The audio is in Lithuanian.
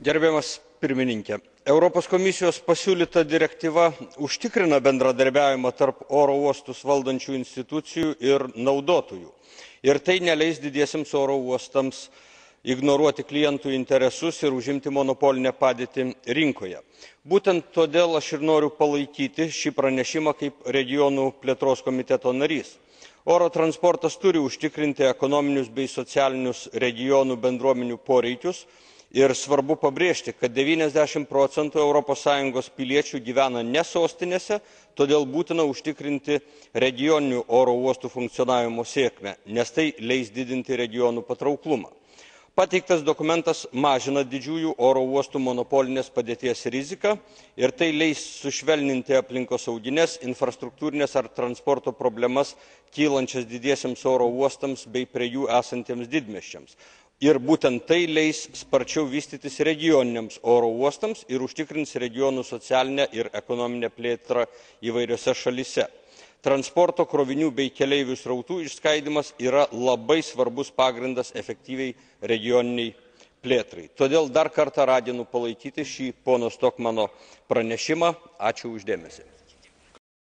Gerbiamas pirmininke, Europos Komisijos pasiūlyta direktyva užtikrina bendradarbiavimą tarp oro uostus valdančių institucijų ir naudotojų, ir tai neleis didiesiems oro uostams ignoruoti klientų interesus ir užimti monopolinę padėtį rinkoje. Būtent todėl aš ir noriu palaikyti šį pranešimą kaip regionų plėtros komiteto narys. Oro transportas turi užtikrinti ekonominius bei socialinius regionų bendruomenių poreikius ir svarbu pabrėžti, kad 90 procentų Europos Sąjungos piliečių gyvena ne sostinėse, todėl būtina užtikrinti regioninių oro uostų funkcionavimo sėkmę, nes tai leis didinti regionų patrauklumą. Pateiktas dokumentas mažina didžiųjų oro uostų monopolinės padėties riziką ir tai leis sušvelninti aplinkosaugines, infrastruktūrinės ar transporto problemas kylančias didiesiems oro uostams bei prie jų esantiems didmiesčiams. Ir būtent tai leis sparčiau vystytis regioniniams oro uostams ir užtikrins regionų socialinę ir ekonominę plėtrą įvairiose šalyse. Transporto, krovinių bei keleivių srautų išskaidymas yra labai svarbus pagrindas efektyviai regioniniai plėtrai. Todėl dar kartą raginu palaikyti šį pono Stockmanno pranešimą. Ačiū už dėmesį.